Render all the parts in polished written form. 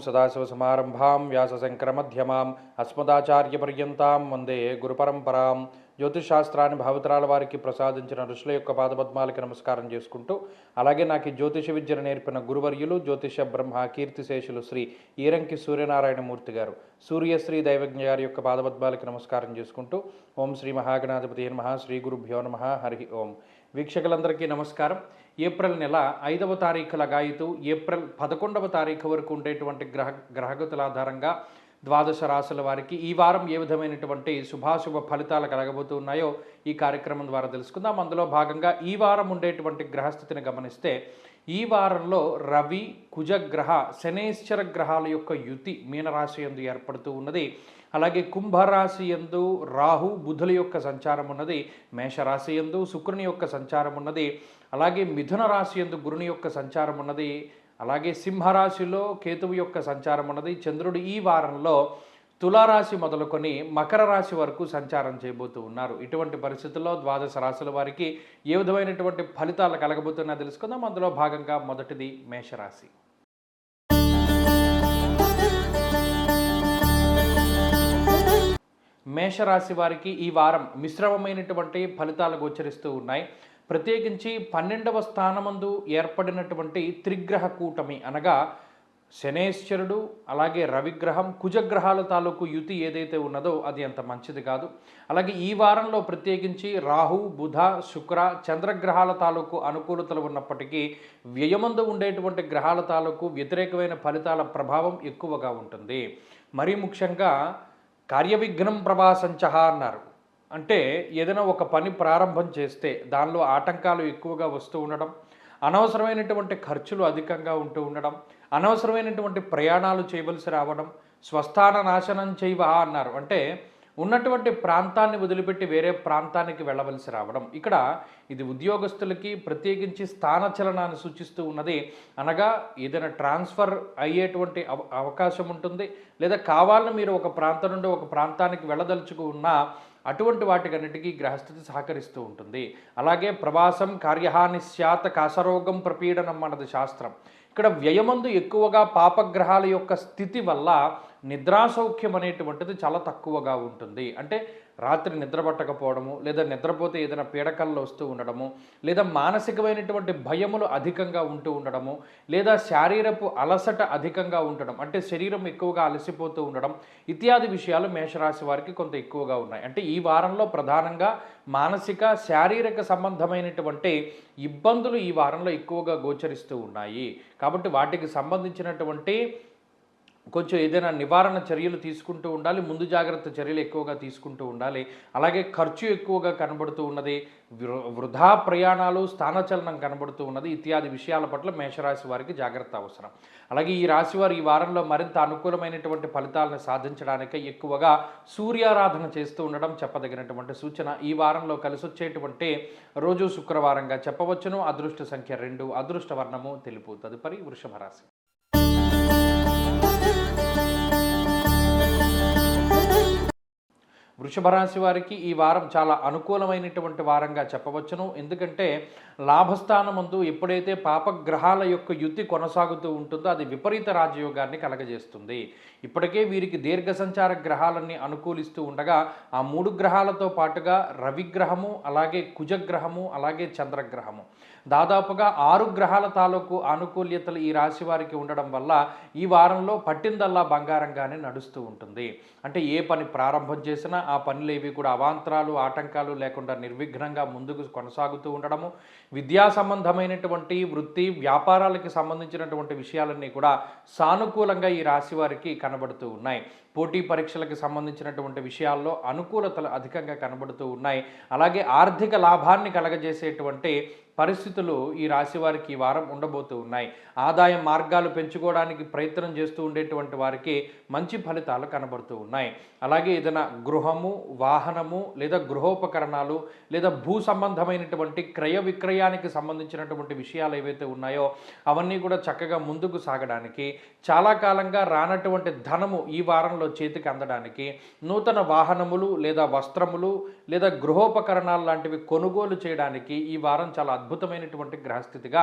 సదాశివసమారంభాం వ్యాసశంకరమధ్యమాం అస్మదాచార్యపర్యంతాం వందే గురుపరంపరాం. జ్యోతిషశాస్త్రాన్ని భావితరాల వారికి ప్రసాదించిన ఋషుల యొక్క పాదపద్మాలకి నమస్కారం చేసుకుంటూ, అలాగే నాకు ఈ జ్యోతిష విద్యను నేర్పిన గురువర్యులు జ్యోతిష బ్రహ్మ కీర్తిశేషులు శ్రీ ఈరంకి సూర్యనారాయణమూర్తి గారు, సూర్యశ్రీ దైవజ్ఞ గారి యొక్క పాదపద్మాలకి నమస్కారం చేసుకుంటూ, ఓం శ్రీ మహాగణాధిపతి నమః, శ్రీ గురుభ్యో నమః, హరి ఓం. వీక్షకులందరికీ నమస్కారం. ఏప్రిల్ నెల 5వ తారీఖు లగాయితూ ఏప్రిల్ 11వ తారీఖు వరకు ఉండేటువంటి గ్రహగతుల ఆధారంగా ద్వాదశ రాశుల వారికి ఈ వారం ఏ విధమైనటువంటి శుభాశుభ ఫలితాలు కలగబోతూ ఉన్నాయో ఈ కార్యక్రమం ద్వారా తెలుసుకుందాం. అందులో భాగంగా ఈ వారం ఉండేటువంటి గ్రహస్థితిని గమనిస్తే, ఈ వారంలో రవి, కుజగ్రహ, శనేశ్వర గ్రహాల యొక్క యుతి మీనరాశి యందు ఏర్పడుతూ ఉన్నది. అలాగే కుంభరాశి యందు రాహు, బుధుల యొక్క సంచారం ఉన్నది. మేషరాశి యందు శుక్రుని యొక్క సంచారం ఉన్నది. అలాగే మిథున రాశి యందు గురుని యొక్క సంచారం ఉన్నది. అలాగే సింహరాశిలో కేతువు యొక్క సంచారం ఉన్నది. చంద్రుడు ఈ వారంలో తులారాశి మొదలుకొని మకర రాశి వరకు సంచారం చేయబోతూ ఉన్నారు. ఇటువంటి పరిస్థితుల్లో ద్వాదశ రాశుల వారికి ఏ విధమైనటువంటి ఫలితాలు కలగబోతున్నా తెలుసుకుందాం. అందులో భాగంగా మొదటిది మేషరాశి. మేషరాశి వారికి ఈ వారం మిశ్రమమైనటువంటి ఫలితాలు గోచరిస్తూ ఉన్నాయి. ప్రత్యేకించి 12వ స్థానమందు ఏర్పడినటువంటి త్రిగ్రహ కూటమి అనగా శనేశ్వరుడు, అలాగే రవిగ్రహం, కుజగ్రహాల తాలూకు యుతి ఏదైతే ఉన్నదో అది అంత మంచిది కాదు. అలాగే ఈ వారంలో ప్రత్యేకించి రాహు, బుధ, శుక్ర, చంద్రగ్రహాల తాలూకు అనుకూలతలు ఉన్నప్పటికీ వ్యయమందు ఉండేటువంటి గ్రహాల తాలూకు వ్యతిరేకమైన ఫలితాల ప్రభావం ఎక్కువగా ఉంటుంది. మరీ ముఖ్యంగా కార్యవిఘ్నం ప్రభాసంచహ అన్నారు. అంటే ఏదైనా ఒక పని ప్రారంభం చేస్తే దానిలో ఆటంకాలు ఎక్కువగా వస్తూ ఉండడం, అనవసరమైనటువంటి ఖర్చులు అధికంగా ఉంటూ ఉండడం, అనవసరమైనటువంటి ప్రయాణాలు చేయవలసి రావడం, స్వస్థాన నాశనం చేయవ అన్నారు. అంటే ఉన్నటువంటి ప్రాంతాన్ని వదిలిపెట్టి వేరే ప్రాంతానికి వెళ్ళవలసి రావడం. ఇక్కడ ఇది ఉద్యోగస్తులకి ప్రత్యేకించి స్థానచలనాన్ని సూచిస్తూ ఉన్నది. అనగా ఏదైనా ట్రాన్స్ఫర్ అయ్యేటువంటి అవకాశం ఉంటుంది, లేదా కావాలని మీరు ఒక ప్రాంతం నుండి ఒక ప్రాంతానికి వెళ్ళదలుచుకు ఉన్నా అటువంటి వాటికన్నిటికీ గ్రహస్థితి సహకరిస్తూ ఉంటుంది. అలాగే ప్రవాసం కార్యహాని స్యాత్ కాసరోగం ప్రపీడనం అన్నది శాస్త్రం. ఇక్కడ వ్యయమందు ఎక్కువగా పాపగ్రహాల యొక్క స్థితి వల్ల నిద్రాసౌఖ్యం అనేటువంటిది చాలా తక్కువగా ఉంటుంది. అంటే రాత్రి నిద్ర పట్టకపోవడము, లేదా నిద్రపోతే ఏదైనా పీడకల్లో వస్తూ ఉండడము, లేదా మానసికమైనటువంటి భయములు అధికంగా ఉంటూ ఉండడము, లేదా శారీరపు అలసట అధికంగా ఉండడం, అంటే శరీరం ఎక్కువగా అలసిపోతూ ఉండడం ఇత్యాది విషయాలు మేషరాశి వారికి కొంత ఎక్కువగా ఉన్నాయి. అంటే ఈ వారంలో ప్రధానంగా మానసిక, శారీరక సంబంధమైనటువంటి ఇబ్బందులు ఈ వారంలో ఎక్కువగా గోచరిస్తూ ఉన్నాయి. కాబట్టి వాటికి సంబంధించినటువంటి కొంచెం ఏదైనా నివారణ చర్యలు తీసుకుంటూ ఉండాలి, ముందు జాగ్రత్త చర్యలు ఎక్కువగా తీసుకుంటూ ఉండాలి. అలాగే ఖర్చు ఎక్కువగా కనబడుతూ ఉన్నది, వృధా ప్రయాణాలు, స్థానచలనం కనబడుతూ ఉన్నది ఇత్యాది విషయాల పట్ల మేషరాశి వారికి జాగ్రత్త అవసరం. అలాగే ఈ రాశి వారు ఈ వారంలో మరింత అనుకూలమైనటువంటి ఫలితాలను సాధించడానికి ఎక్కువగా సూర్యారాధన చేస్తూ ఉండడం చెప్పదగినటువంటి సూచన. ఈ వారంలో కలిసి వచ్చేటువంటి రోజు శుక్రవారంగా చెప్పవచ్చును. అదృష్ట సంఖ్య 2, అదృష్ట వర్ణము తెలుపు. తదుపరి వృషభ రాశి. వృషభ రాశి వారికి ఈ వారం చాలా అనుకూలమైనటువంటి వారంగా చెప్పవచ్చును. ఎందుకంటే లాభస్థానమందు ఎప్పుడైతే పాపగ్రహాల యొక్క యుతి కొనసాగుతూ ఉంటుందో అది విపరీత రాజయోగాన్ని కలగజేస్తుంది. ఇప్పటికే వీరికి దీర్ఘ సంచార గ్రహాలన్నీ అనుకూలిస్తూ ఉండగా ఆ 3 గ్రహాలతో పాటుగా రవిగ్రహము, అలాగే కుజగ్రహము, అలాగే చంద్రగ్రహము, దాదాపుగా 6 గ్రహాల తాలూకు ఆనుకూల్యతలు ఈ రాశి వారికి ఉండడం వల్ల ఈ వారంలో పట్టిందల్లా బంగారంగానే నడుస్తూ ఉంటుంది. అంటే ఏ పని ప్రారంభం చేసినా ఆ పనులు ఏవి కూడా అవాంతరాలు, ఆటంకాలు లేకుండా నిర్విఘ్నంగా ముందుకు కొనసాగుతూ ఉండడము, విద్యా సంబంధమైనటువంటి వృత్తి వ్యాపారాలకి సంబంధించినటువంటి విషయాలన్నీ కూడా సానుకూలంగా ఈ రాశి వారికి కనబడుతూ ఉన్నాయి. పోటీ పరీక్షలకు సంబంధించినటువంటి విషయాల్లో అనుకూలతలు అధికంగా కనబడుతూ ఉన్నాయి. అలాగే ఆర్థిక లాభాన్ని కలగజేసేటువంటి పరిస్థితులు ఈ రాశి వారికి ఈ వారం ఉండబోతూ ఉన్నాయి. ఆదాయ మార్గాలు పెంచుకోవడానికి ప్రయత్నం చేస్తూ ఉండేటువంటి వారికి మంచి ఫలితాలు కనబడుతూ ఉన్నాయి. అలాగే ఏదైనా గృహము, వాహనము, లేదా గృహోపకరణాలు, లేదా భూ సంబంధమైనటువంటి క్రయ విక్రయానికి సంబంధించినటువంటి విషయాలు ఏవైతే ఉన్నాయో అవన్నీ కూడా చక్కగా ముందుకు సాగడానికి, చాలా కాలంగా రానటువంటి ధనము ఈ వారంలో సకాలంలో చేతికి అందడానికి, నూతన వాహనములు లేదా వస్త్రములు లేదా గృహోపకరణాలు లాంటివి కొనుగోలు చేయడానికి ఈ వారం చాలా అద్భుతమైనటువంటి గ్రహస్థితిగా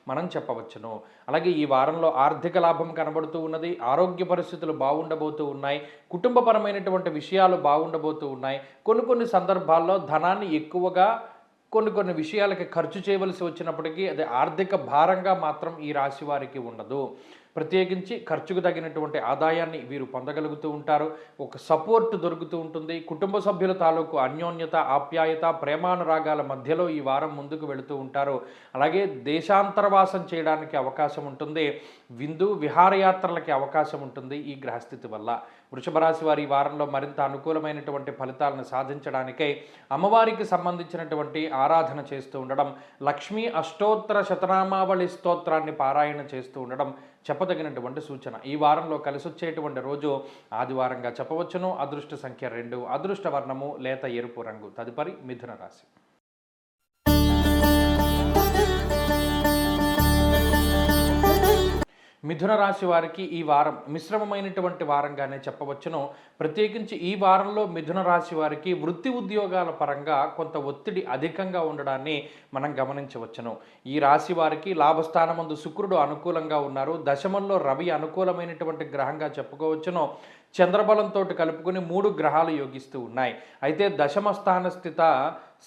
మనం చెప్పవచ్చును. అలాగే ఈ వారంలో ఆర్థిక లాభం కనబడుతూ ఉన్నది, ఆరోగ్య పరిస్థితులు బాగుండబోతూ ఉన్నాయి, కుటుంబపరమైనటువంటి విషయాలు బాగుండబోతూ ఉన్నాయి. కొన్ని సందర్భాల్లో ధనాన్ని ఎక్కువగా కొన్ని విషయాలకి ఖర్చు చేయవలసి వచ్చినప్పటికీ అది ఆర్థిక భారంగా మాత్రం ఈ రాశి వారికి ఉండదు. ప్రత్యేకించి ఖర్చుకు తగినటువంటి ఆదాయాన్ని వీరు పొందగలుగుతూ ఉంటారు. ఒక సపోర్ట్ దొరుకుతూ ఉంటుంది. కుటుంబ సభ్యుల తాలూకు అన్యోన్యత, ఆప్యాయత, ప్రేమానురాగాల మధ్యలో ఈ వారం ముందుకు వెళుతూ ఉంటారు. అలాగే దేశాంతరవాసం చేయడానికి అవకాశం ఉంటుంది. విహారయాత్రలకి అవకాశం ఉంటుంది ఈ గ్రహస్థితి వల్ల. వృషభ రాశి వారి ఈ వారంలో మరింత అనుకూలమైనటువంటి ఫలితాలను సాధించడానికై అమ్మవారికి సంబంధించినటువంటి ఆరాధన చేస్తూ ఉండడం, లక్ష్మీ అష్టోత్తర శతనామావళి స్తోత్రాన్ని పారాయణ చేస్తూ ఉండడం చెప్పదగినటువంటి సూచన. ఈ వారంలో కలిసొచ్చేటువంటి రోజు ఆదివారంగా చెప్పవచ్చును. అదృష్ట సంఖ్య 2, అదృష్ట వర్ణము లేత ఎరుపు రంగు. తదుపరి మిథున రాశి. మిథున రాశి వారికి ఈ వారం మిశ్రమమైనటువంటి వారంగానే చెప్పవచ్చును. ప్రత్యేకించి ఈ వారంలో మిథున రాశి వారికి వృత్తి ఉద్యోగాల పరంగా కొంత ఒత్తిడి అధికంగా ఉండడాన్ని మనం గమనించవచ్చును. ఈ రాశి వారికి లాభస్థానమందు శుక్రుడు అనుకూలంగా ఉన్నారు. దశమంలో రవి అనుకూలమైనటువంటి గ్రహంగా చెప్పుకోవచ్చును. చంద్రబలంతో కలుపుకొని 3 గ్రహాలు యోగిస్తూ ఉన్నాయి. అయితే దశమ స్థాన స్థిత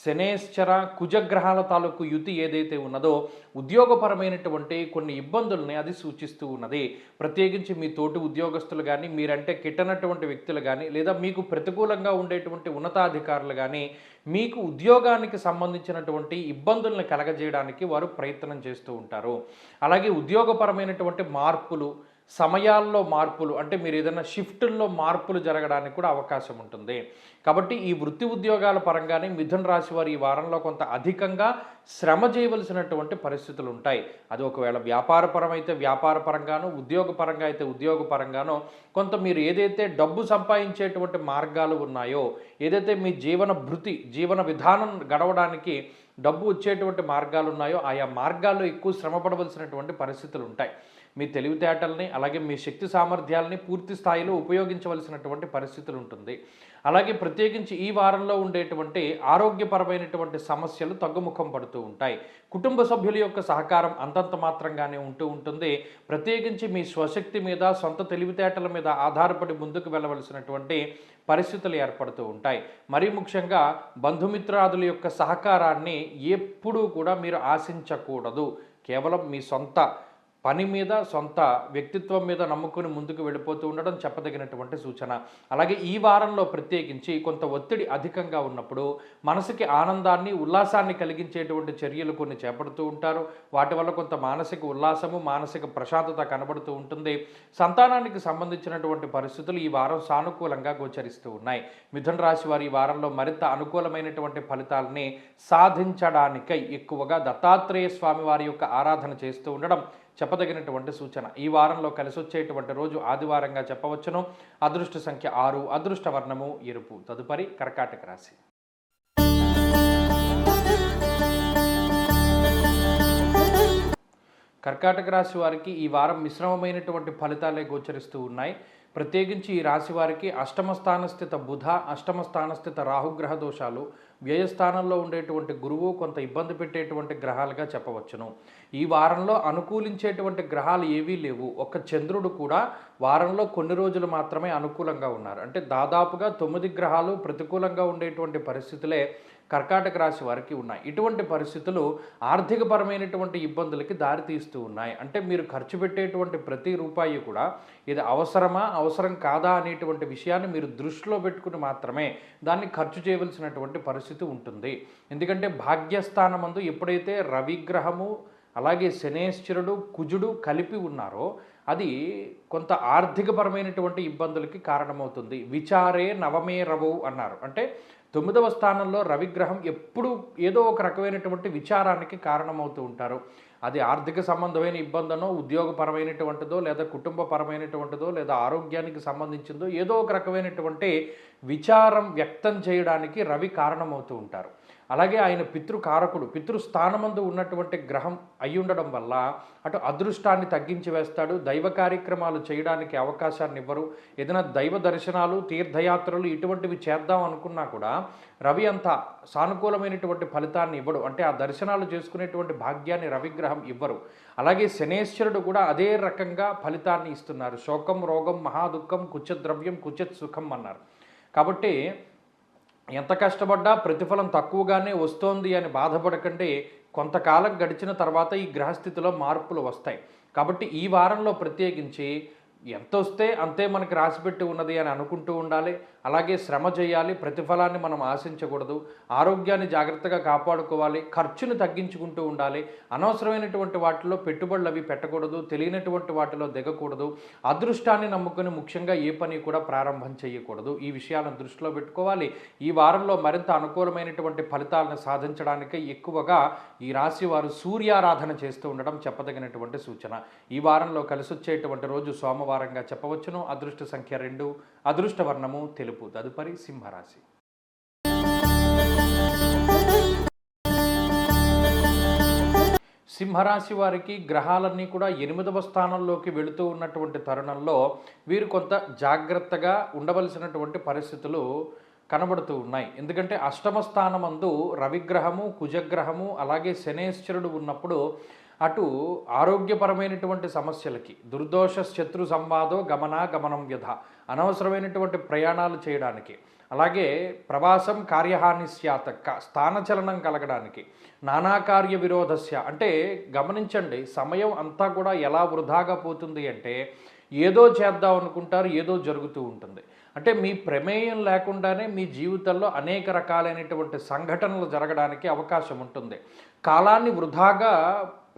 శనేశ్చర కుజగ్రహాల తాలూకు యుతి ఏదైతే ఉన్నదో ఉద్యోగపరమైనటువంటి కొన్ని ఇబ్బందుల్ని అది సూచిస్తూ ఉన్నది. ప్రత్యేకించి మీ తోటి ఉద్యోగస్తులు కానీ, మీరంటే కిట్టనటువంటి వ్యక్తులు కానీ, లేదా మీకు ప్రతికూలంగా ఉండేటువంటి ఉన్నతాధికారులు కానీ మీకు ఉద్యోగానికి సంబంధించినటువంటి ఇబ్బందుల్ని కలగజేయడానికి వారు ప్రయత్నం చేస్తూ ఉంటారు. అలాగే ఉద్యోగపరమైనటువంటి మార్పులు, సమయాల్లో మార్పులు, అంటే మీరు ఏదైనా షిఫ్టుల్లో మార్పులు జరగడానికి కూడా అవకాశం ఉంటుంది. కాబట్టి ఈ వృత్తి ఉద్యోగాల పరంగానే మిథున రాశి వారు ఈ వారంలో కొంత అధికంగా శ్రమ చేయవలసినటువంటి పరిస్థితులు ఉంటాయి. అది ఒకవేళ వ్యాపారపరమైతే వ్యాపారపరంగానో, ఉద్యోగపరంగా అయితే ఉద్యోగపరంగానో కొంత మీరు ఏదైతే డబ్బు సంపాదించేటువంటి మార్గాలు ఉన్నాయో, ఏదైతే మీ జీవన విధానం గడవడానికి డబ్బు వచ్చేటువంటి మార్గాలు ఉన్నాయో ఆయా మార్గాల్లో ఎక్కువ శ్రమ పడవలసినటువంటి పరిస్థితులు ఉంటాయి. మీ తెలివితేటల్ని అలాగే మీ శక్తి సామర్థ్యాలని పూర్తి స్థాయిలో ఉపయోగించవలసినటువంటి పరిస్థితులు ఉంటుంది. అలాగే ప్రత్యేకించి ఈ వారంలో ఉండేటువంటి ఆరోగ్యపరమైనటువంటి సమస్యలు తగ్గుముఖం పడుతూ ఉంటాయి. కుటుంబ సభ్యుల యొక్క సహకారం అంతంత మాత్రంగానే ఉంటూ ఉంటుంది. ప్రత్యేకించి మీ స్వశక్తి మీద, సొంత తెలివితేటల మీద ఆధారపడి ముందుకు వెళ్ళవలసినటువంటి పరిస్థితులు ఏర్పడుతూ ఉంటాయి. మరీ ముఖ్యంగా బంధుమిత్రాదుల యొక్క సహకారాన్ని ఎప్పుడూ కూడా మీరు ఆశించకూడదు. కేవలం మీ సొంత పని మీద, సొంత వ్యక్తిత్వం మీద నమ్ముకుని ముందుకు వెళ్ళిపోతూ ఉండడం చెప్పదగినటువంటి సూచన. అలాగే ఈ వారంలో ప్రత్యేకించి కొంత ఒత్తిడి అధికంగా ఉన్నప్పుడు మనసుకి ఆనందాన్ని, ఉల్లాసాన్ని కలిగించేటువంటి చర్యలు కొన్ని చేపడుతూ ఉంటారు. వాటి వల్ల కొంత మానసిక ఉల్లాసము, మానసిక ప్రశాంతత కనబడుతూ ఉంటుంది. సంతానానికి సంబంధించినటువంటి పరిస్థితులు ఈ వారం సానుకూలంగా గోచరిస్తూ ఉన్నాయి. మిథున రాశి వారి ఈ వారంలో మరింత అనుకూలమైనటువంటి ఫలితాలని సాధించడానికై ఎక్కువగా దత్తాత్రేయ స్వామి వారి యొక్క ఆరాధన చేస్తూ ఉండడం చెప్పదగినటువంటి సూచన. ఈ వారంలో కలిసొచ్చేటువంటి రోజు ఆదివారంగా చెప్పవచ్చును. అదృష్ట సంఖ్య 6, అదృష్ట వర్ణము ఎరుపు. తదుపరి కర్కాటక రాశి. కర్కాటక రాశి వారికి ఈ వారం మిశ్రమమైనటువంటి ఫలితాలే గోచరిస్తూ ఉన్నాయి. ప్రత్యేకించి ఈ రాశి వారికి అష్టమ స్థానస్థిత బుధ, అష్టమ స్థానస్థిత రాహుగ్రహ దోషాలు, వ్యయస్థానంలో ఉండేటువంటి గురువు కొంత ఇబ్బంది పెట్టేటువంటి గ్రహాలుగా చెప్పవచ్చును. ఈ వారంలో అనుకూలించేటువంటి గ్రహాలు ఏవీ లేవు. ఒక్క చంద్రుడు కూడా వారంలో కొన్ని రోజులు మాత్రమే అనుకూలంగా ఉన్నారు. అంటే దాదాపుగా 9 గ్రహాలు ప్రతికూలంగా ఉండేటువంటి పరిస్థితులే కర్కాటక రాశి వారికి ఉన్నాయి. ఇటువంటి పరిస్థితులు ఆర్థికపరమైనటువంటి ఇబ్బందులకి దారితీస్తూ ఉన్నాయి. అంటే మీరు ఖర్చు పెట్టేటువంటి ప్రతి రూపాయి కూడా ఇది అవసరమా, అవసరం కాదా అనేటువంటి విషయాన్ని మీరు దృష్టిలో పెట్టుకుని మాత్రమే దాన్ని ఖర్చు చేయవలసినటువంటి పరిస్థితి ఉంటుంది. ఎందుకంటే భాగ్యస్థానమందు ఎప్పుడైతే రవిగ్రహము అలాగే శనేశ్వరుడు, కుజుడు కలిపి ఉన్నారో అది కొంత ఆర్థికపరమైనటువంటి ఇబ్బందులకి కారణమవుతుంది. విచారే నవమే రవౌ అన్నారు. అంటే 9వ స్థానంలో రవిగ్రహం ఎప్పుడు ఏదో ఒక రకమైనటువంటి విచారానికి కారణమవుతూ ఉంటారు. అది ఆర్థిక సంబంధమైన ఇబ్బందనో, ఉద్యోగపరమైనటువంటిదో, లేదా కుటుంబపరమైనటువంటిదో, లేదా ఆరోగ్యానికి సంబంధించిందో ఏదో ఒక రకమైనటువంటి విచారం వ్యక్తం చేయడానికి రవి కారణమవుతూ ఉంటారు. అలాగే ఆయన పితృకారకుడు, పితృస్థానమందు ఉన్నటువంటి గ్రహం అయి ఉండడం వల్ల అటు అదృష్టాన్ని తగ్గించి వేస్తాడు. దైవ కార్యక్రమాలు చేయడానికి అవకాశాన్ని ఇవ్వరు. ఏదైనా దైవ దర్శనాలు, తీర్థయాత్రలు ఇటువంటివి చేద్దాం అనుకున్నా కూడా రవి అంత సానుకూలమైనటువంటి ఫలితాన్ని ఇవ్వడు. అంటే ఆ దర్శనాలు చేసుకునేటువంటి భాగ్యాన్ని రవిగ్రహం ఇవ్వరు. అలాగే శనేశ్వరుడు కూడా అదే రకంగా ఫలితాన్ని ఇస్తున్నారు. శోకం, రోగం, మహాదుఃఖం, కుచద్రవ్యం, కుచత్ సుఖం అన్నారు. కాబట్టి ఎంత కష్టపడ్డా ప్రతిఫలం తక్కువగానే వస్తోంది అని బాధపడకండి. కొంతకాలం గడిచిన తర్వాత ఈ గ్రహస్థితిలో మార్పులు వస్తాయి. కాబట్టి ఈ వారంలో ప్రత్యేకించి ఎంత వస్తే అంతే మనకి రాసిపెట్టి ఉన్నది అని అనుకుంటూ ఉండాలి. అలాగే శ్రమ చేయాలి, ప్రతిఫలాన్ని మనం ఆశించకూడదు. ఆరోగ్యాన్ని జాగ్రత్తగా కాపాడుకోవాలి, ఖర్చును తగ్గించుకుంటూ ఉండాలి. అనవసరమైనటువంటి వాటిలో పెట్టుబడులు అవి పెట్టకూడదు, తెలియనటువంటి వాటిలో దిగకూడదు. అదృష్టాన్ని నమ్ముకొని ముఖ్యంగా ఏ పని కూడా ప్రారంభం చేయకూడదు. ఈ విషయాలను దృష్టిలో పెట్టుకోవాలి. ఈ వారంలో మరింత అనుకూలమైనటువంటి ఫలితాలను సాధించడానికి ఎక్కువగా ఈ రాశి వారు సూర్యారాధన చేస్తూ ఉండడం చెప్పదగినటువంటి సూచన. ఈ వారంలో కలిసి వచ్చేటువంటి రోజు సోమవారంగా చెప్పవచ్చును. అదృష్ట సంఖ్య 2, అదృష్ట వర్ణము తెలుపు. తదుపరి సింహరాశి. సింహరాశి వారికి గ్రహాలన్నీ కూడా 8వ స్థానంలోకి వెళుతూ ఉన్నటువంటి తరుణంలో వీరు కొంత జాగ్రత్తగా ఉండవలసినటువంటి పరిస్థితులు కనబడుతూ ఉన్నాయి. ఎందుకంటే అష్టమ స్థానమందు రవిగ్రహము, కుజగ్రహము, అలాగే శనేశ్వరుడు ఉన్నప్పుడు అటు ఆరోగ్యపరమైనటువంటి సమస్యలకి, దుర్దోష శత్రు సంవాదో గమనం వ్యధ, అనవసరమైనటువంటి ప్రయాణాలు చేయడానికి, అలాగే ప్రవాసం కార్యహాని స్యాత్, స్థానచలనం కలగడానికి, నానాకార్య విరోధస్య, అంటే గమనించండి సమయం అంతా కూడా ఎలా వృధాగా పోతుంది అంటే ఏదో చేద్దాం అనుకుంటారు, ఏదో జరుగుతూ ఉంటుంది. అంటే మీ ప్రమేయం లేకుండానే మీ జీవితంలో అనేక రకాలైనటువంటి సంఘటనలు జరగడానికి అవకాశం ఉంటుంది. కాలాన్ని వృధాగా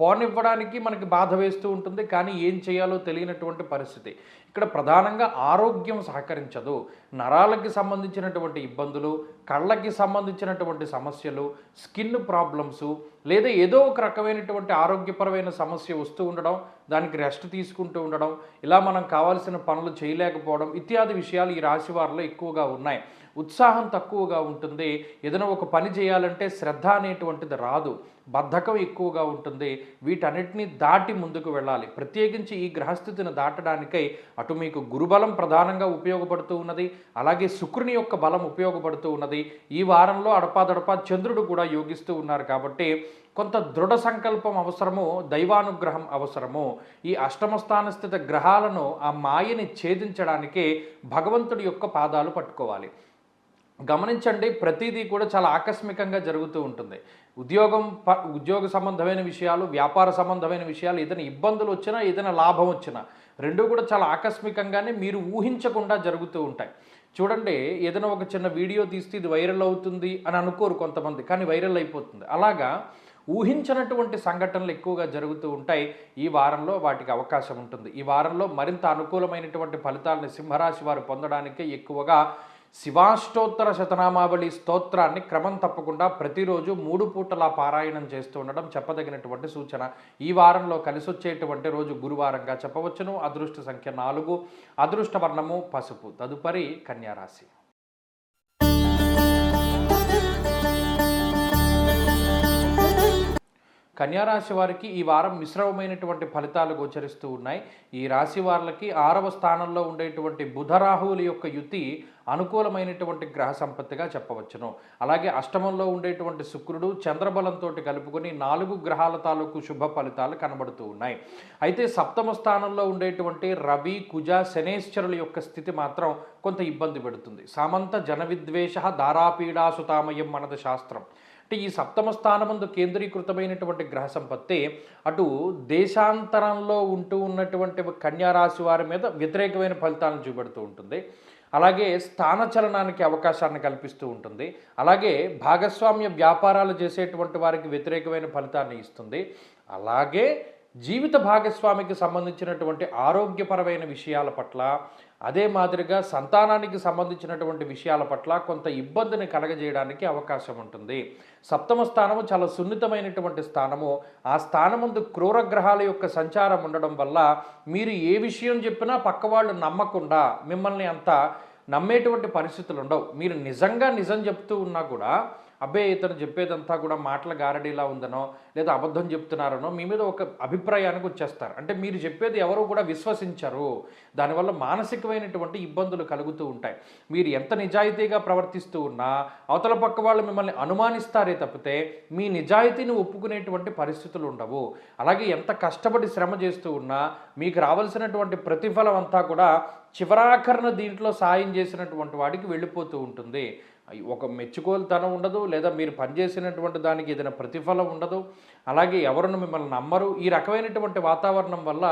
పోనివ్వడానికి మనకి బాధ వేస్తూ ఉంటుంది, కానీ ఏం చేయాలో తెలియనటువంటి పరిస్థితి. ఇక్కడ ప్రధానంగా ఆరోగ్యం సహకరించదు. నరాలకి సంబంధించినటువంటి ఇబ్బందులు, కళ్ళకి సంబంధించినటువంటి సమస్యలు, స్కిన్ ప్రాబ్లమ్స్, లేదా ఏదో ఒక రకమైనటువంటి ఆరోగ్యపరమైన సమస్య వస్తూ ఉండడం, దానికి రెస్ట్ తీసుకుంటూ ఉండడం, ఇలా మనం కావాల్సిన పనులు చేయలేకపోవడం ఇత్యాది విషయాలు ఈ రాశి వారిలో ఎక్కువగా ఉన్నాయి. ఉత్సాహం తక్కువగా ఉంటుంది. ఏదైనా ఒక పని చేయాలంటే శ్రద్ధ అనేటువంటిది రాదు, బద్ధకం ఎక్కువగా ఉంటుంది. వీటన్నిటిని దాటి ముందుకు వెళ్ళాలి. ప్రత్యేకించి ఈ గ్రహస్థితిని దాటడానికై అటు మీకు గురుబలం ప్రధానంగా ఉపయోగపడుతూ ఉన్నది, అలాగే శుక్రుని యొక్క బలం ఉపయోగపడుతూ ఉన్నది. ఈ వారంలో అడపాదడపా చంద్రుడు కూడా యోగిస్తూ ఉన్నారు. కాబట్టి కొంత దృఢ సంకల్పం అవసరము, దైవానుగ్రహం అవసరము. ఈ అష్టమ స్థాన స్థిత గ్రహాలను ఆ మాయని ఛేదించడానికి భగవంతుడి యొక్క పాదాలు పట్టుకోవాలి. గమనించండి, ప్రతిదీ కూడా చాలా ఆకస్మికంగా జరుగుతూ ఉంటుంది. ఉద్యోగ సంబంధమైన విషయాలు, వ్యాపార సంబంధమైన విషయాలు, ఏదైనా ఇబ్బందులు వచ్చినా, ఏదైనా లాభం వచ్చినా రెండూ కూడా చాలా ఆకస్మికంగానే మీరు ఊహించకుండా జరుగుతూ ఉంటాయి. చూడండి, ఏదైనా ఒక చిన్న వీడియో తీస్తే ఇది వైరల్ అవుతుంది అని అనుకోరు కొంతమంది, కానీ వైరల్ అయిపోతుంది. అలాగా ఊహించినటువంటి సంఘటనలు ఎక్కువగా జరుగుతూ ఉంటాయి. ఈ వారంలో వాటికి అవకాశం ఉంటుంది. ఈ వారంలో మరింత అనుకూలమైనటువంటి ఫలితాలను సింహరాశి వారు పొందడానికి ఎక్కువగా శివాష్టోత్తర శతనామావళి స్తోత్రాన్ని క్రమం తప్పకుండా ప్రతిరోజు 3 పూటలా పారాయణం చేస్తూ ఉండడం చెప్పదగినటువంటి సూచన. ఈ వారంలో కలిసొచ్చేటువంటి రోజు గురువారంగా చెప్పవచ్చును. అదృష్ట సంఖ్య 4, అదృష్ట వర్ణము పసుపు. తదుపరి కన్యారాశి. కన్యారాశి వారికి ఈ వారం మిశ్రమమైనటువంటి ఫలితాలు గోచరిస్తూ ఉన్నాయి. ఈ రాశి వారికి 6వ స్థానంలో ఉండేటువంటి బుధరాహువుల యొక్క యుతి అనుకూలమైనటువంటి గ్రహ సంపత్తిగా చెప్పవచ్చును. అలాగే అష్టమంలో ఉండేటువంటి శుక్రుడు చంద్రబలంతో కలుపుకొని 4 గ్రహాల తాలూకు శుభ ఫలితాలు కనబడుతూ ఉన్నాయి. అయితే సప్తమ స్థానంలో ఉండేటువంటి రవి, కుజ, శనేశ్వరుల యొక్క స్థితి మాత్రం కొంత ఇబ్బంది పెడుతుంది. సామంత జన విద్వేష దారాపీడాసుతామయం మనద శాస్త్రం. అంటే ఈ సప్తమ స్థానమందు కేంద్రీకృతమైనటువంటి గ్రహ సంపత్తి అటు దేశాంతరంలో ఉంటూ ఉన్నటువంటి కన్యారాశి వారి మీద వ్యతిరేకమైన ఫలితాలను చూపెడుతూ ఉంటుంది. అలాగే స్థానచలనానికి అవకాశాన్ని కల్పిస్తూ ఉంటుంది. అలాగే భాగస్వామ్య వ్యాపారాలు చేసేటువంటి వారికి వ్యతిరేకమైన ఫలితాన్ని ఇస్తుంది. అలాగే జీవిత భాగస్వామికి సంబంధించినటువంటి ఆరోగ్యపరమైన విషయాల పట్ల, అదే మాదిరిగా సంతానానికి సంబంధించినటువంటి విషయాల పట్ల కొంత ఇబ్బందిని కలగజేయడానికి అవకాశం ఉంటుంది. సప్తమ స్థానము చాలా సున్నితమైనటువంటి స్థానము. ఆ స్థానమందు క్రూరగ్రహాల యొక్క సంచారం ఉండడం వల్ల మీరు ఏ విషయం చెప్పినా పక్కవాళ్ళు నమ్మకుండా మిమ్మల్ని అంత నమ్మేటువంటి పరిస్థితులు ఉండవు. మీరు నిజంగా నిజం చెప్తూ ఉన్నా కూడా అబ్బే ఇతను చెప్పేదంతా కూడా మాటల గారడీలా ఉందనో లేదా అబద్ధం చెప్తున్నారనో మీ మీద ఒక అభిప్రాయానికి వచ్చేస్తారు. అంటే మీరు చెప్పేది ఎవరు కూడా విశ్వసించరు. దానివల్ల మానసికమైనటువంటి ఇబ్బందులు కలుగుతూ ఉంటాయి. మీరు ఎంత నిజాయితీగా ప్రవర్తిస్తూ ఉన్నా అవతల పక్క వాళ్ళు మిమ్మల్ని అనుమానిస్తారే తప్పితే మీ నిజాయితీని ఒప్పుకునేటువంటి పరిస్థితులు ఉండవు. అలాగే ఎంత కష్టపడి శ్రమ చేస్తూ ఉన్నా మీకు రావాల్సినటువంటి ప్రతిఫలం అంతా కూడా చివరాఖరణ దీంట్లో సాయం చేసినటువంటి వాడికి వెళ్ళిపోతూ ఉంటుంది. ఒక మెచ్చుకోలుతనం ఉండదు, లేదా మీరు పనిచేసినటువంటి దానికి ఏదైనా ప్రతిఫలం ఉండదు. అలాగే ఎవరిని మిమ్మల్ని నమ్మరు. ఈ రకమైనటువంటి వాతావరణం వల్ల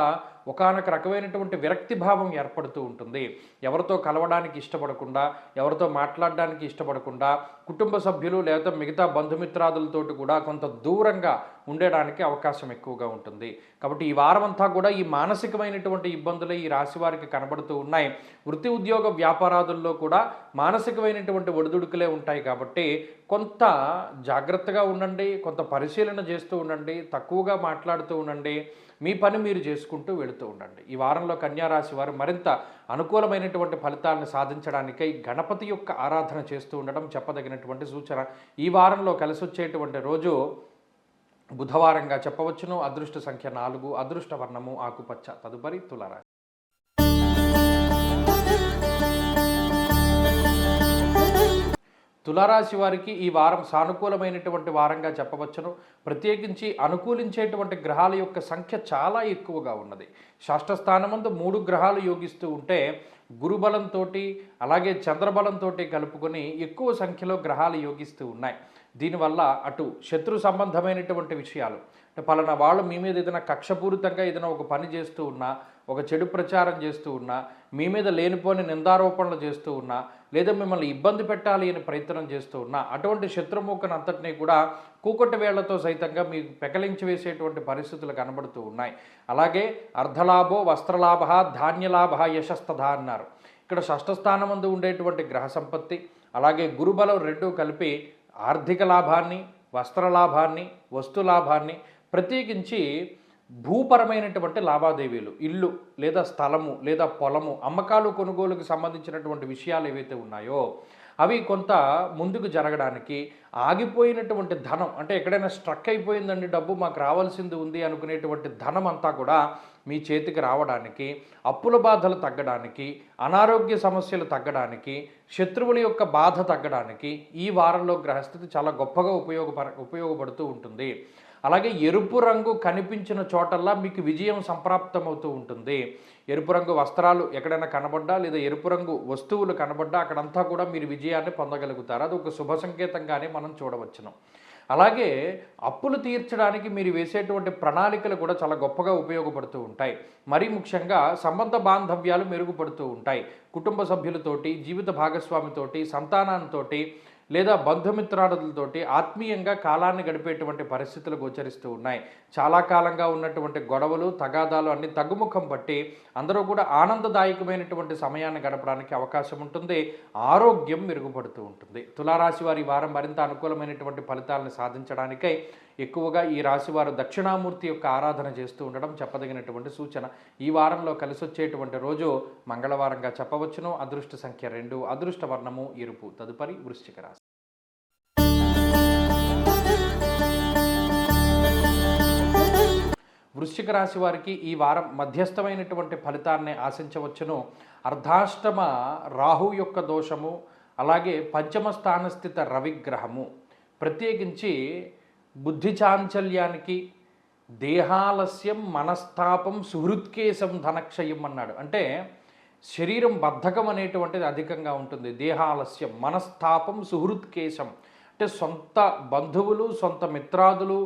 ఒకానొక రకమైనటువంటి విరక్తి భావం ఏర్పడుతూ ఉంటుంది. ఎవరితో కలవడానికి ఇష్టపడకుండా, ఎవరితో మాట్లాడడానికి ఇష్టపడకుండా, కుటుంబ సభ్యులు లేదా మిగతా బంధుమిత్రాదులతోటి కూడా కొంత దూరంగా ఉండడానికి అవకాశం ఎక్కువగా ఉంటుంది. కాబట్టి ఈ వారం అంతా కూడా ఈ మానసికమైనటువంటి ఇబ్బందులు ఈ రాశి వారికి కనబడుతూ ఉన్నాయి. వృత్తి ఉద్యోగ వ్యాపారాదుల్లో కూడా మానసికమైనటువంటి ఒడిదుడుకులే ఉంటాయి. కాబట్టి కొంత జాగ్రత్తగా ఉండండి, కొంత పరిశీలన చేస్తూ ఉండండి, తక్కువగా మాట్లాడుతూ ఉండండి, మీ పని మీరు చేసుకుంటూ వెళుతూ ఉండండి. ఈ వారంలో కన్యారాశి వారు మరింత అనుకూలమైనటువంటి ఫలితాలను సాధించడానికై గణపతి యొక్క ఆరాధన చేస్తూ ఉండడం చెప్పదగినటువంటి సూచన. ఈ వారంలో కలిసి వచ్చేటువంటి రోజు బుధవారంగా చెప్పవచ్చును. అదృష్ట సంఖ్య 4, అదృష్ట వర్ణము ఆకుపచ్చ. తదుపరి తులారాశి. తులారాశి వారికి ఈ వారం సానుకూలమైనటువంటి వారంగా చెప్పవచ్చును. ప్రత్యేకించి అనుకూలించేటువంటి గ్రహాల యొక్క సంఖ్య చాలా ఎక్కువగా ఉన్నది. షష్ఠ స్థానమందు 3 గ్రహాలు యోగిస్తూ ఉంటే గురుబలంతో అలాగే చంద్రబలంతో కలుపుకొని ఎక్కువ సంఖ్యలో గ్రహాలు యోగిస్తూ ఉన్నాయి. దీనివల్ల అటు శత్రు సంబంధమైనటువంటి విషయాలు, అంటే పలానా వాళ్ళు మీ మీద ఏదైనా కక్షపూరితంగా ఏదైనా ఒక పని చేస్తూ ఉన్నా, ఒక చెడు ప్రచారం చేస్తూ ఉన్నా, మీ మీద లేనిపోని నిందారోపణలు చేస్తూ ఉన్నా, లేదా మిమ్మల్ని ఇబ్బంది పెట్టాలి అని ప్రయత్నం చేస్తూ ఉన్నా, అటువంటి శత్రుముఖను అంతటినీ కూడా కూకటి వేళ్లతో సైతంగా మీకు పెకలించి వేసేటువంటి పరిస్థితులు కనబడుతూ ఉన్నాయి. అలాగే అర్ధలాభో వస్త్రలాభ ధాన్యలాభ యశస్తథ అన్నారు. ఇక్కడ షష్ఠ స్థానమందు ఉండేటువంటి గ్రహ సంపత్తి అలాగే గురుబలం రెండూ కలిపి ఆర్థిక లాభాన్ని, వస్త్రలాభాన్ని, వస్తులాభాన్ని, ప్రత్యేకించి భూపరమైనటువంటి లావాదేవీలు, ఇల్లు లేదా స్థలము లేదా పొలము, అమ్మకాలు కొనుగోలుకు సంబంధించినటువంటి విషయాలు ఏవైతే ఉన్నాయో అవి కొంత ముందుకు జరగడానికి, ఆగిపోయినటువంటి ధనం, అంటే ఎక్కడైనా స్ట్రక్ అయిపోయిందండి డబ్బు మాకు రావాల్సింది ఉంది అనుకునేటువంటి ధనం అంతా కూడా మీ చేతికి రావడానికి, అప్పుల బాధలు తగ్గడానికి, అనారోగ్య సమస్యలు తగ్గడానికి, శత్రువుల యొక్క బాధ తగ్గడానికి ఈ వారంలో గ్రహస్థితి చాలా గొప్పగా ఉపయోగపడుతూ ఉంటుంది. అలాగే ఎరుపు రంగు కనిపించిన చోటల్లా మీకు విజయం సంప్రాప్తమవుతూ ఉంటుంది. ఎరుపు రంగు వస్త్రాలు ఎక్కడైనా కనబడ్డా లేదా ఎరుపు రంగు వస్తువులు కనబడ్డా అక్కడంతా కూడా మీరు విజయాన్ని పొందగలుగుతారు. అది ఒక శుభ సంకేతంగానే మనం చూడవచ్చును. అలాగే అప్పులు తీర్చడానికి మీరు వేసేటువంటి ప్రణాళికలు కూడా చాలా గొప్పగా ఉపయోగపడుతూ ఉంటాయి. మరీ ముఖ్యంగా సంబంధ బాంధవ్యాలు మెరుగుపడుతూ ఉంటాయి. కుటుంబ సభ్యులతోటి, జీవిత భాగస్వామితోటి, సంతానంతోటి లేదా బంధుమిత్రాదులతోటి ఆత్మీయంగా కాలాన్ని గడిపేటువంటి పరిస్థితులు గోచరిస్తూ ఉన్నాయి. చాలా కాలంగా ఉన్నటువంటి గొడవలు, తగాదాలు అన్ని తగ్గుముఖం పట్టి అందరూ కూడా ఆనందదాయకమైనటువంటి సమయాన్ని గడపడానికి అవకాశం ఉంటుంది. ఆరోగ్యం మెరుగుపడుతూ ఉంటుంది. తులారాశి వారి వారం మరింత అనుకూలమైనటువంటి ఫలితాలను సాధించడానికై ఎక్కువగా ఈ రాశివారు దక్షిణామూర్తి యొక్క ఆరాధన చేస్తూ ఉండడం చెప్పదగినటువంటి సూచన. ఈ వారంలో కలిసి వచ్చేటువంటి రోజు మంగళవారంగా చెప్పవచ్చును. అదృష్ట సంఖ్య 2, అదృష్ట వర్ణము ఎరుపు. తదుపరి వృశ్చిక రాశి. వృశ్చిక రాశి వారికి ఈ వారం మధ్యస్థమైనటువంటి ఫలితాన్ని ఆశించవచ్చును. అర్ధాష్టమ రాహు యొక్క దోషము, అలాగే పంచమ స్థానస్థిత రవిగ్రహము ప్రత్యేకించి బుద్ధి చాంచల్యానికి, దేహాలస్యం, మనస్తాపం, సుహృత్కేశం, ధనక్షయం అన్నాడు. అంటే శరీరం బద్ధకం అనేటువంటిది అధికంగా ఉంటుంది. దేహాలస్యం, మనస్తాపం, సుహృత్కేశం అంటే సొంత బంధువులు, సొంత మిత్రాదులు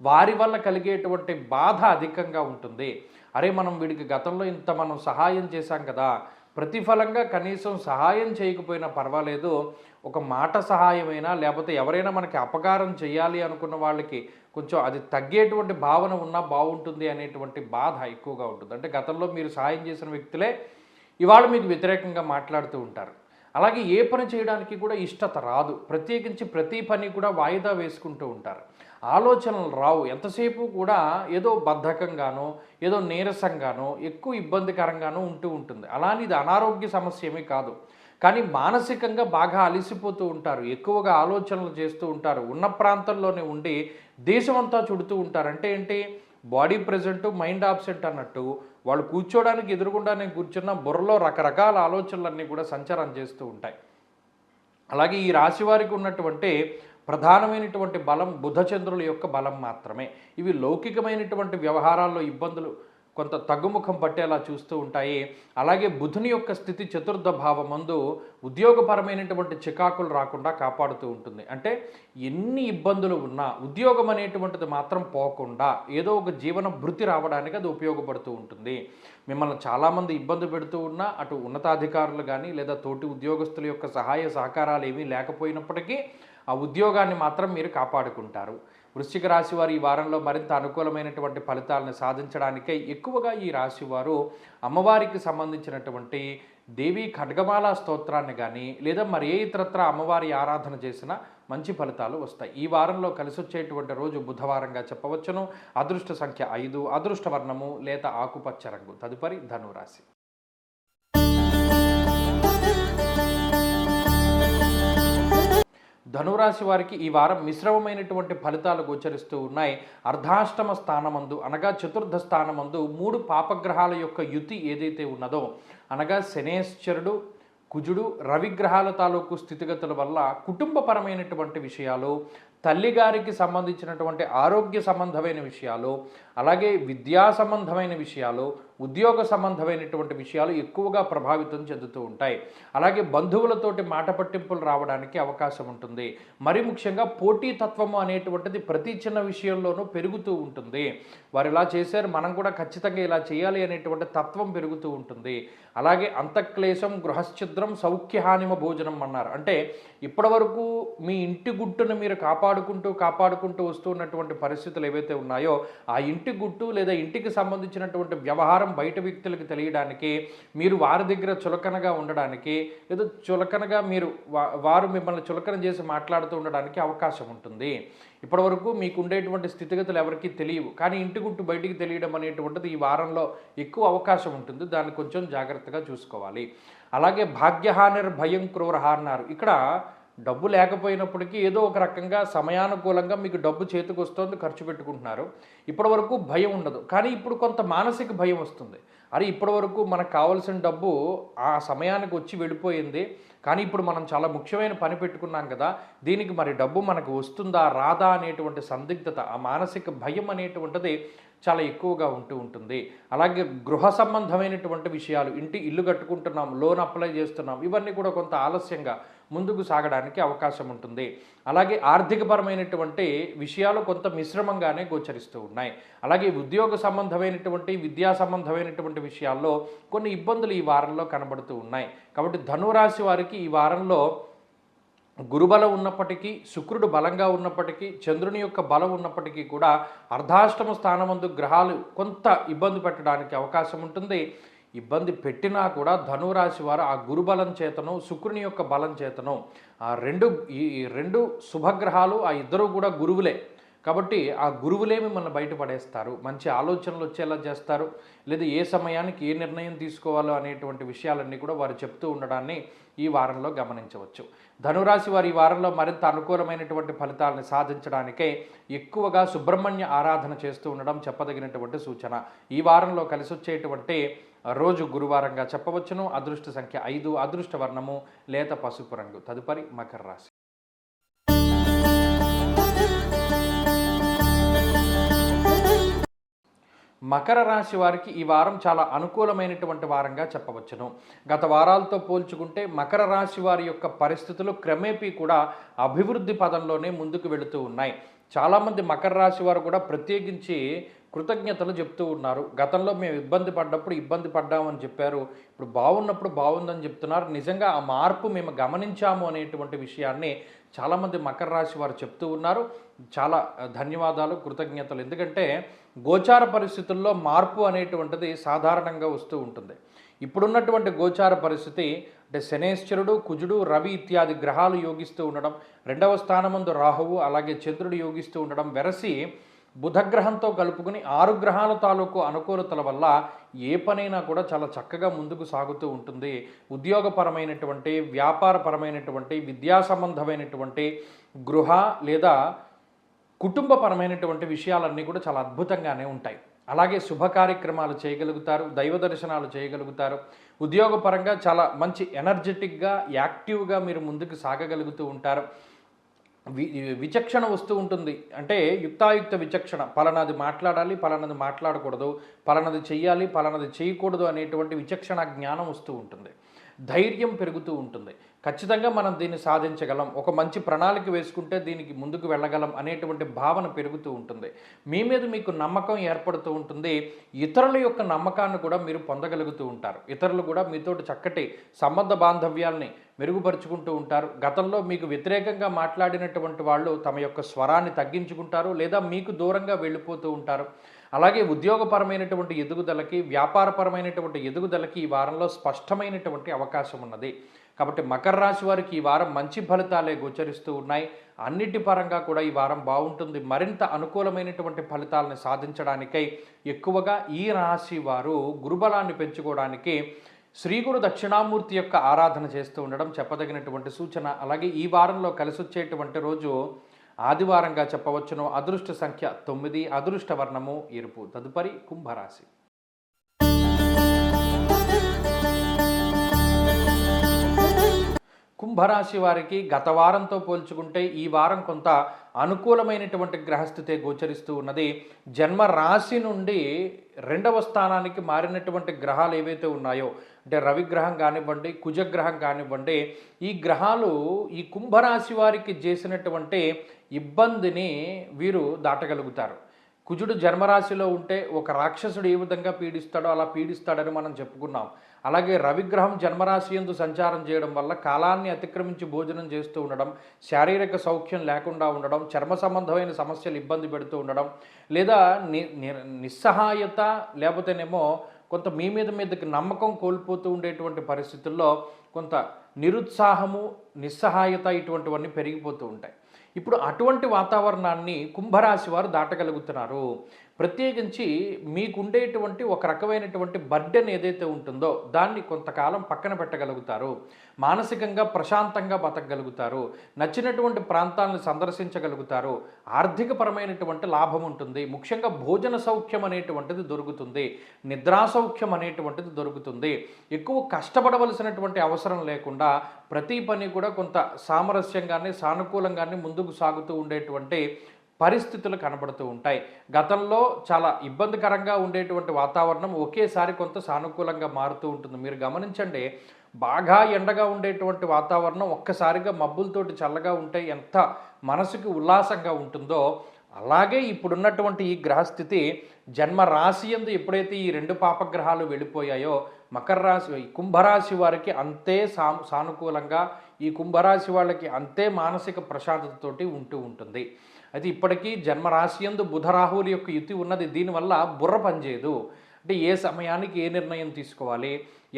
వారి వల్ల కలిగేటువంటి బాధ అధికంగా ఉంటుంది. అరే మనం వీడికి గతంలో ఇంత మనం సహాయం చేశాం కదా, ప్రతిఫలంగా కనీసం సహాయం చేయకపోయినా పర్వాలేదు, ఒక మాట సహాయమైనా లేకపోతే ఎవరైనా మనకి అపకారం చేయాలి అనుకున్న వాళ్ళకి కొంచెం అది తగ్గేటువంటి భావన ఉన్నా బాగుంటుంది అనేటువంటి బాధ ఎక్కువగా ఉంటుంది. అంటే గతంలో మీరు సహాయం చేసిన వ్యక్తులే ఇవాళ మీకు వ్యతిరేకంగా మాట్లాడుతూ ఉంటారు. అలాగే ఏ పని చేయడానికి కూడా ఇష్టత రాదు. ప్రత్యేకించి ప్రతి పని కూడా వాయిదా వేసుకుంటూ ఉంటారు. ఆలోచనలు రావు. ఎంతసేపు కూడా ఏదో బద్ధకంగానో ఏదో నీరసంగానో ఎక్కువ ఇబ్బందికరంగానో ఉంటూ ఉంటుంది. అలానే ఇది అనారోగ్య సమస్య ఏమీ కాదు. కానీ మానసికంగా బాగా అలసిపోతూ ఉంటారు, ఎక్కువగా ఆలోచనలు చేస్తూ ఉంటారు, ఉన్న ప్రాంతంలోనే ఉండి దేశమంతా చుడుతూ ఉంటారు. అంటే ఏంటి, బాడీ ప్రెజెంట్ మైండ్ ఆబ్సెంట్ అన్నట్టు వాళ్ళు కూర్చోడానికి ఎదురుగుండా నేను కూర్చున్న బుర్రలో రకరకాల ఆలోచనలన్నీ కూడా సంచారం చేస్తూ ఉంటాయి. అలాగే ఈ రాశి వారికి ఉన్నటువంటి ప్రధానమైనటువంటి బలం బుధచంద్రుల యొక్క బలం మాత్రమే. ఇవి లౌకికమైనటువంటి వ్యవహారాల్లో ఇబ్బందులు కొంత తగ్గుముఖం పట్టేలా చూస్తూ ఉంటాయి. అలాగే బుధుని యొక్క స్థితి చతుర్థ భావమందు ఉద్యోగపరమైనటువంటి చికాకులు రాకుండా కాపాడుతూ ఉంటుంది. అంటే ఎన్ని ఇబ్బందులు ఉన్నా ఉద్యోగం అనేటువంటిది మాత్రం పోకుండా ఏదో ఒక జీవన భృతి రావడానికి అది ఉపయోగపడుతూ ఉంటుంది. మిమ్మల్ని చాలామంది ఇబ్బంది పెడుతూ ఉన్నా అటు ఉన్నతాధికారులు కానీ లేదా తోటి ఉద్యోగస్తుల యొక్క సహాయ సహకారాలు ఏమీ లేకపోయినప్పటికీ ఆ ఉద్యోగాన్ని మాత్రం మీరు కాపాడుకుంటారు. వృశ్చిక రాశి వారు ఈ వారంలో మరింత అనుకూలమైనటువంటి ఫలితాలను సాధించడానికై ఎక్కువగా ఈ రాశి వారు అమ్మవారికి సంబంధించినటువంటి దేవి ఖడ్గమాల స్తోత్రాన్ని కానీ లేదా మరి ఏ ఇతరత్ర అమ్మవారి ఆరాధన చేసినా మంచి ఫలితాలు వస్తాయి. ఈ వారంలో కలిసి వచ్చేటువంటి రోజు బుధవారంగా చెప్పవచ్చును. అదృష్ట సంఖ్య 5, అదృష్ట వర్ణము లేత ఆకుపచ్చ రంగు. తదుపరి ధనురాశి. ధనురాశి వారికి ఈ వారం మిశ్రమమైనటువంటి ఫలితాలు గోచరిస్తూ ఉన్నాయి. అర్ధాష్టమ స్థానమందు అనగా చతుర్థ స్థానమందు 3 పాపగ్రహాల యొక్క యుతి ఏదైతే ఉన్నదో అనగా శనేశ్వరుడు, కుజుడు, రవిగ్రహాల తాలూకు స్థితిగతుల వల్ల కుటుంబపరమైనటువంటి విషయాలు, తల్లిగారికి సంబంధించినటువంటి ఆరోగ్య సంబంధమైన విషయాలు, అలాగే విద్యా సంబంధమైన విషయాలు, ఉద్యోగ సంబంధమైనటువంటి విషయాలు ఎక్కువగా ప్రభావితం చెందుతూ ఉంటాయి. అలాగే బంధువులతోటి మాట పట్టింపులు రావడానికి అవకాశం ఉంటుంది. మరి ముఖ్యంగా పోటీతత్వము అనేటువంటిది ప్రతి చిన్న విషయంలోనూ పెరుగుతూ ఉంటుంది. వారు ఇలా చేశారు, మనం కూడా ఖచ్చితంగా ఇలా చేయాలి అనేటువంటి తత్వం పెరుగుతూ ఉంటుంది. అలాగే అంతఃక్లేశం గృహశ్చిద్రం సౌఖ్యహానిమ భోజనం అన్నారు. అంటే ఇప్పటివరకు మీ ఇంటి గుట్టును మీరు కాపాడుకుంటూ వస్తున్నటువంటి పరిస్థితులు ఏవైతే ఉన్నాయో ఆ ఇంటి గుట్టు లేదా ఇంటికి సంబంధించినటువంటి వ్యవహారం బయట వ్యక్తులకు తెలియడానికి, మీరు వారి దగ్గర చులకనగా ఉండడానికి లేదా చులకనగా వారు మిమ్మల్ని చులకన చేసి మాట్లాడుతూ ఉండడానికి అవకాశం ఉంటుంది. ఇప్పటివరకు మీకు ఉండేటువంటి స్థితిగతులు ఎవరికీ తెలియవు, కానీ ఇంటి గుట్టు బయటికి తెలియడం అనేటువంటిది ఈ వారంలో ఎక్కువ అవకాశం ఉంటుంది. దాన్ని కొంచెం జాగ్రత్తగా చూసుకోవాలి. అలాగే భాగ్యహానిర్భయం క్రూరహ అన్నారు. ఇక్కడ డబ్బు లేకపోయినప్పటికీ ఏదో ఒక రకంగా సమయానుకూలంగా మీకు డబ్బు చేతికి వస్తుంది, ఖర్చు పెట్టుకుంటున్నారు. ఇప్పటివరకు భయం ఉండదు, కానీ ఇప్పుడు కొంత మానసిక భయం వస్తుంది. అరే ఇప్పటివరకు మనకు కావాల్సిన డబ్బు ఆ సమయానికి వచ్చి వెళ్ళిపోయింది, కానీ ఇప్పుడు మనం చాలా ముఖ్యమైన పని పెట్టుకున్నాం కదా, దీనికి మరి డబ్బు మనకు వస్తుందా రాదా అనేటువంటి సందిగ్ధత, ఆ మానసిక భయం అనేటువంటిది చాలా ఎక్కువగా ఉంటుంది. అలాగే గృహ సంబంధమైనటువంటి విషయాలు, ఇల్లు కట్టుకుంటున్నాం, లోన్ అప్లై చేస్తున్నాం, ఇవన్నీ కూడా కొంత ఆలస్యంగా ముందుకు సాగడానికి అవకాశం ఉంటుంది. అలాగే ఆర్థికపరమైనటువంటి విషయాలు కొంత మిశ్రమంగానే గోచరిస్తూ ఉన్నాయి. అలాగే ఉద్యోగ సంబంధమైనటువంటి విద్యా సంబంధమైనటువంటి విషయాల్లో కొన్ని ఇబ్బందులు ఈ వారంలో కనబడుతూ ఉన్నాయి. కాబట్టి ధనురాశి వారికి ఈ వారంలో గురుబలం ఉన్నప్పటికీ, శుక్రుడు బలంగా ఉన్నప్పటికీ, చంద్రుని యొక్క బలం ఉన్నప్పటికీ కూడా అర్ధాష్టమ స్థానమందు గ్రహాలు కొంత ఇబ్బంది పెట్టడానికి అవకాశం ఉంటుంది. ఇబ్బంది పెట్టినా కూడా ధనురాశి వారు ఆ గురుబలం చేతను శుక్రుని యొక్క బలం చేతను ఈ రెండు శుభగ్రహాలు ఆ ఇద్దరు కూడా గురువులే. కాబట్టి ఆ గురువులే మిమ్మల్ని బయటపడేస్తారు, మంచి ఆలోచనలు వచ్చేలా చేస్తారు, లేదా ఏ సమయానికి ఏ నిర్ణయం తీసుకోవాలో అనేటువంటి విషయాలన్నీ కూడా వారు చెప్తూ ఉండడాన్ని ఈ వారంలో గమనించవచ్చు. ధనురాశి వారు ఈ వారంలో మరింత అనుకూలమైనటువంటి ఫలితాలను సాధించడానికే ఎక్కువగా సుబ్రహ్మణ్య ఆరాధన చేస్తూ ఉండడం చెప్పదగినటువంటి సూచన. ఈ వారంలో కలిసి వచ్చేటువంటి రోజు గురువారంగా చెప్పవచ్చును. అదృష్ట సంఖ్య 5, అదృష్ట వర్ణము లేత పసుపు రంగు. తదుపరి మకర రాశి. మకర రాశి వారికి ఈ వారం చాలా అనుకూలమైనటువంటి వారంగా చెప్పవచ్చును. గత వారాలతో పోల్చుకుంటే మకర రాశి వారి యొక్క పరిస్థితులు క్రమేపీ కూడా అభివృద్ధి పదంలోనే ముందుకు వెళుతూ ఉన్నాయి. చాలామంది మకర రాశి వారు కూడా ప్రత్యేకించి కృతజ్ఞతలు చెప్తూ ఉన్నారు. గతంలో మేము ఇబ్బంది పడ్డామని చెప్పారు, ఇప్పుడు బాగున్నప్పుడు బాగుందని చెప్తున్నారు. నిజంగా ఆ మార్పు మేము గమనించాము అనేటువంటి విషయాన్ని చాలామంది మకర రాశి వారు చెప్తూ ఉన్నారు. చాలా ధన్యవాదాలు, కృతజ్ఞతలు. ఎందుకంటే గోచార పరిస్థితుల్లో మార్పు అనేటువంటిది సాధారణంగా వస్తూ ఉంటుంది. ఇప్పుడున్నటువంటి గోచార పరిస్థితి అంటే శనేశ్వరుడు, కుజుడు, రవి ఇత్యాది గ్రహాలు యోగిస్తూ ఉండడం, 2వ స్థానమందు రాహువు అలాగే చంద్రుడు యోగిస్తూ ఉండడం వెరసి బుధగ్రహంతో కలుపుకుని 6 గ్రహాల తాలూకు అనుకూలతల వల్ల ఏ పనైనా కూడా చాలా చక్కగా ముందుకు సాగుతూ ఉంటుంది. ఉద్యోగపరమైనటువంటి, వ్యాపారపరమైనటువంటి, విద్యా సంబంధమైనటువంటి, గృహ లేదా కుటుంబపరమైనటువంటి విషయాలన్నీ కూడా చాలా అద్భుతంగానే ఉంటాయి. అలాగే శుభ కార్యక్రమాలు చేయగలుగుతారు, దైవ దర్శనాలు చేయగలుగుతారు. ఉద్యోగపరంగా చాలా మంచి ఎనర్జెటిక్గా, యాక్టివ్గా మీరు ముందుకు సాగగలుగుతూ ఉంటారు. విచక్షణ వస్తూ ఉంటుంది. అంటే యుక్తాయుక్త విచక్షణ, పలానాది మాట్లాడాలి, పలానాది మాట్లాడకూడదు, పలానాది చెయ్యాలి, పలానాది చేయకూడదు అనేటువంటి విచక్షణ జ్ఞానం వస్తూ ఉంటుంది. ధైర్యం పెరుగుతూ ఉంటుంది. ఖచ్చితంగా మనం దీన్ని సాధించగలం, ఒక మంచి ప్రణాళిక వేసుకుంటే దీనికి ముందుకు వెళ్ళగలం అనేటువంటి భావన పెరుగుతూ ఉంటుంది. మీ మీద మీకు నమ్మకం ఏర్పడుతూ ఉంటుంది. ఇతరుల యొక్క నమ్మకాన్ని కూడా మీరు పొందగలుగుతూ ఉంటారు. ఇతరులు కూడా మీతోటి చక్కటి సంబంధ బాంధవ్యాల్ని మెరుగుపరుచుకుంటూ ఉంటారు. గతంలో మీకు వ్యతిరేకంగా మాట్లాడినటువంటి వాళ్ళు తమ యొక్క స్వరాన్ని తగ్గించుకుంటారు, లేదా మీకు దూరంగా వెళ్ళిపోతూ ఉంటారు. అలాగే ఉద్యోగపరమైనటువంటి ఎదుగుదలకి, వ్యాపారపరమైనటువంటి ఎదుగుదలకి ఈ వారంలో స్పష్టమైనటువంటి అవకాశం ఉన్నది. కాబట్టి మకర రాశి వారికి ఈ వారం మంచి ఫలితాలే గోచరిస్తూ ఉన్నాయి. అన్నిటి పరంగా కూడా ఈ వారం బాగుంటుంది. మరింత అనుకూలమైనటువంటి ఫలితాలను సాధించడానికై ఎక్కువగా ఈ రాశి వారు గురుబలాన్ని పెంచుకోవడానికి శ్రీ గురు దక్షిణామూర్తి యొక్క ఆరాధన చేస్తూ ఉండడం చెప్పదగినటువంటి సూచన. అలాగే ఈ వారంలో కలిసి వచ్చేటువంటి రోజు ఆదివారంగా చెప్పవచ్చును. అదృష్ట సంఖ్య 9, అదృష్ట వర్ణము ఎరుపు. తదుపరి కుంభరాశి. కుంభరాశి వారికి గత వారంతో పోల్చుకుంటే ఈ వారం కొంత అనుకూలమైనటువంటి గ్రహస్థితే గోచరిస్తూ ఉన్నది. జన్మ రాశి నుండి 2వ స్థానానికి మారినటువంటి గ్రహాలు ఏవైతే ఉన్నాయో, అంటే రవిగ్రహం కానివ్వండి, కుజగ్రహం కానివ్వండి, ఈ గ్రహాలు ఈ కుంభరాశి వారికి చేసినటువంటి ఇబ్బందిని వీరు దాటగలుగుతారు. కుజుడు జన్మరాశిలో ఉంటే ఒక రాక్షసుడు ఏ విధంగా పీడిస్తాడో అలా పీడిస్తాడని మనం చెప్పుకున్నాం. అలాగే రవిగ్రహం జన్మరాశి యందు సంచారం చేయడం వల్ల కాలాన్ని అతిక్రమించి భోజనం చేస్తూ ఉండడం, శారీరక సౌఖ్యం లేకుండా ఉండడం, చర్మ సంబంధమైన సమస్యలు ఇబ్బంది పెడుతూ ఉండడం, లేదా నిస్సహాయత, లేకపోతేనేమో కొంత మీ మీదకి నమ్మకం కోల్పోతూ ఉండేటువంటి పరిస్థితుల్లో కొంత నిరుత్సాహము, నిస్సహాయత ఇటువంటివన్నీ పెరిగిపోతూ ఉంటాయి. ఇప్పుడు అటువంటి వాతావరణాన్ని కుంభరాశి వారు దాటగలుగుతున్నారు. ప్రత్యేకించి మీకుండేటువంటి ఒక రకమైనటువంటి బర్డెన్ ఏదైతే ఉంటుందో దాన్ని కొంతకాలం పక్కన పెట్టగలుగుతారు. మానసికంగా ప్రశాంతంగా బతకగలుగుతారు. నచ్చినటువంటి ప్రాంతాలను సందర్శించగలుగుతారు. ఆర్థికపరమైనటువంటి లాభం ఉంటుంది. ముఖ్యంగా భోజన సౌఖ్యం అనేటువంటిది దొరుకుతుంది. నిద్రా సౌఖ్యం అనేటువంటిది దొరుకుతుంది. ఎక్కువ కష్టపడవలసినటువంటి అవసరం లేకుండా ప్రతి పని కూడా కొంత సామరస్యంగానే, సానుకూలంగానే ముందుకు సాగుతూ ఉండేటువంటి పరిస్థితులు కనబడుతూ ఉంటాయి. గతంలో చాలా ఇబ్బందికరంగా ఉండేటువంటి వాతావరణం ఒకేసారి కొంత సానుకూలంగా మారుతూ ఉంటుంది. మీరు గమనించండి, బాగా ఎండగా ఉండేటువంటి వాతావరణం ఒక్కసారిగా మబ్బులతోటి చల్లగా ఉంటే ఎంత మనసుకి ఉల్లాసంగా ఉంటుందో, అలాగే ఇప్పుడున్నటువంటి ఈ గ్రహస్థితి జన్మ రాశి యందు ఎప్పుడైతే ఈ 2 పాపగ్రహాలు వెళ్ళిపోయాయో మకర రాశి, కుంభరాశి వారికి అంతే సానుకూలంగా, ఈ కుంభరాశి వాళ్ళకి అంతే మానసిక ప్రశాంతతతోటి ఉంటూ ఉంటుంది. అయితే ఇప్పటికీ జన్మరాశి యందు బుధరాహువుల యొక్క యుతి ఉన్నది. దీనివల్ల బుర్ర పనిచేయదు. అంటే ఏ సమయానికి ఏ నిర్ణయం తీసుకోవాలి,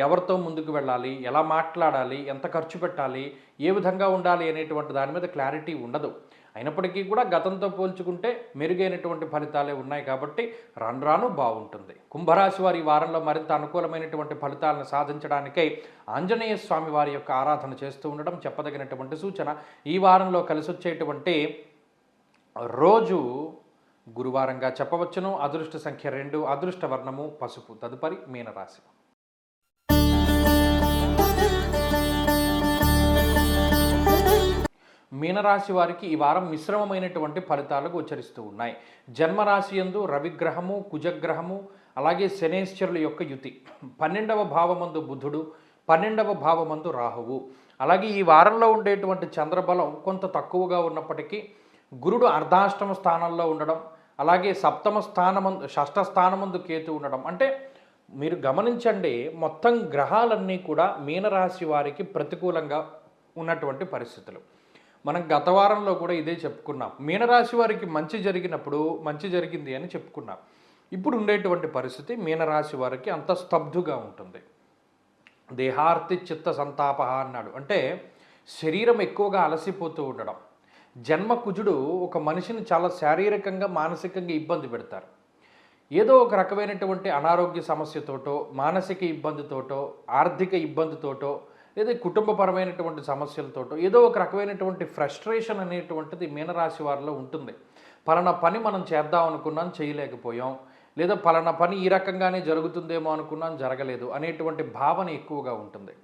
ఎవరితో ముందుకు వెళ్ళాలి, ఎలా మాట్లాడాలి, ఎంత ఖర్చు పెట్టాలి, ఏ విధంగా ఉండాలి అనేటువంటి దాని మీద క్లారిటీ ఉండదు. అయినప్పటికీ కూడా గతంతో పోల్చుకుంటే మెరుగైనటువంటి ఫలితాలే ఉన్నాయి. కాబట్టి రాను బాగుంటుంది. కుంభరాశి వారి ఈ వారంలో మరింత అనుకూలమైనటువంటి ఫలితాలను సాధించడానికై ఆంజనేయ స్వామి వారి యొక్క ఆరాధన చేస్తూ ఉండడం చెప్పదగినటువంటి సూచన. ఈ వారంలో కలిసి వచ్చేటువంటి రోజు గురువారంగా చెప్పవచ్చును. అదృష్ట సంఖ్య 2, అదృష్ట వర్ణము పసుపు. తదుపరి మీనరాశి. మీనరాశి వారికి ఈ వారం మిశ్రమమైనటువంటి ఫలితాలు గోచరిస్తూ ఉన్నాయి. జన్మరాశి యందు రవిగ్రహము, కుజగ్రహము, అలాగే శనేశ్వరుల యొక్క యుతి, 12వ భావమందు బుధుడు, 12వ భావమందు రాహువు. అలాగే ఈ వారంలో ఉండేటువంటి చంద్రబలం కొంత తక్కువగా ఉన్నప్పటికీ గురుడు అర్ధాష్టమ స్థానంలో ఉండడం, అలాగే సప్తమ స్థానమందు, షష్ఠ స్థానమందు కేతు ఉండడం. అంటే మీరు గమనించండి, మొత్తం గ్రహాలన్నీ కూడా మీనరాశి వారికి ప్రతికూలంగా ఉన్నటువంటి పరిస్థితులు. మనం గత వారంలో కూడా ఇదే చెప్పుకున్నాం. మీనరాశి వారికి మంచి జరిగినప్పుడు మంచి జరిగింది అని చెప్పుకున్నాం. ఇప్పుడు ఉండేటువంటి పరిస్థితి మీనరాశి వారికి అంత స్తబ్దుగా ఉంటుంది. దేహార్తి చిత్త సంతాప అన్నాడు. అంటే శరీరం ఎక్కువగా అలసిపోతూ ఉండడం, జన్మ కుజుడు ఒక మనిషిని చాలా శారీరకంగా మానసికంగా ఇబ్బంది పెడతారు. ఏదో ఒక రకమైనటువంటి అనారోగ్య సమస్యతోటో, మానసిక ఇబ్బందితోటో, ఆర్థిక ఇబ్బందితోటో, లేదా కుటుంబపరమైనటువంటి సమస్యలతోటో ఏదో ఒక రకమైనటువంటి ఫ్రస్ట్రేషన్ అనేటువంటిది మీనరాశి వారిలో ఉంటుంది. పలానా పని మనం చేద్దాం అనుకున్నాం, చేయలేకపోయాం. లేదా పలానా పని ఈ రకంగానే జరుగుతుందేమో అనుకున్నాం, జరగలేదు అనేటువంటి భావన ఎక్కువగా ఉంటుంది.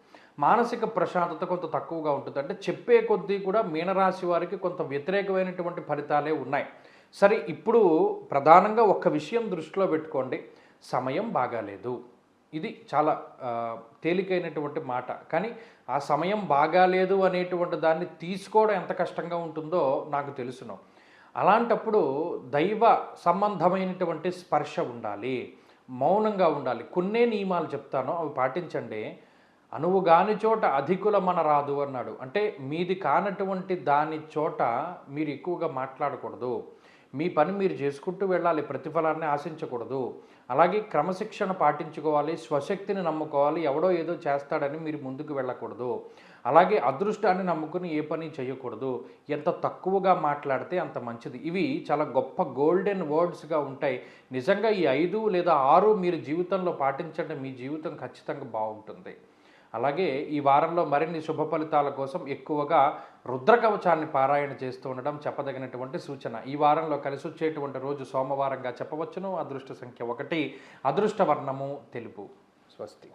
మానసిక ప్రశాంతత కొంత తక్కువగా ఉంటుంది. అంటే చెప్పే కొద్దీ కూడా మీనరాశి వారికి కొంత వ్యతిరేకమైనటువంటి ఫలితాలే ఉన్నాయి. సరే, ఇప్పుడు ప్రధానంగా ఒక్క విషయం దృష్టిలో పెట్టుకోండి. సమయం బాగాలేదు. ఇది చాలా తేలికైనటువంటి మాట. కానీ ఆ సమయం బాగాలేదు అనేటువంటి దాన్ని తీసుకోవడం ఎంత కష్టంగా ఉంటుందో నాకు తెలుసును. అలాంటప్పుడు దైవ సంబంధమైనటువంటి స్పర్శ ఉండాలి, మౌనంగా ఉండాలి. కొన్నే నియమాలు చెప్తాను, అవి పాటించండి. అనువు గాని చోట అధికుల మన రాదు అన్నాడు. అంటే మీది కానటువంటి దాని చోట మీరు ఎక్కువగా మాట్లాడకూడదు. మీ పని మీరు చేసుకుంటూ వెళ్ళాలి, ప్రతిఫలాన్ని ఆశించకూడదు. అలాగే క్రమశిక్షణ పాటించుకోవాలి, స్వశక్తిని నమ్ముకోవాలి. ఎవడో ఏదో చేస్తాడని మీరు ముందుకు వెళ్ళకూడదు. అలాగే అదృష్టాన్ని నమ్ముకుని ఏ పని చేయకూడదు. ఎంత తక్కువగా మాట్లాడితే అంత మంచిది. ఇవి చాలా గొప్ప గోల్డెన్ వర్డ్స్గా ఉంటాయి. నిజంగా ఈ 5 లేదా 6 మీరు జీవితంలో పాటించండి, మీ జీవితం ఖచ్చితంగా బాగుంటుంది. అలాగే ఈ వారంలో మరిన్ని శుభ ఫలితాల కోసం ఎక్కువగా రుద్రకవచాన్ని పారాయణ చేస్తూ ఉండడం చెప్పదగినటువంటి సూచన. ఈ వారంలో కలిసి వచ్చేటువంటి రోజు సోమవారంగా చెప్పవచ్చును. అదృష్ట సంఖ్య 1, అదృష్ట వర్ణము తెలుపు. స్వస్తి.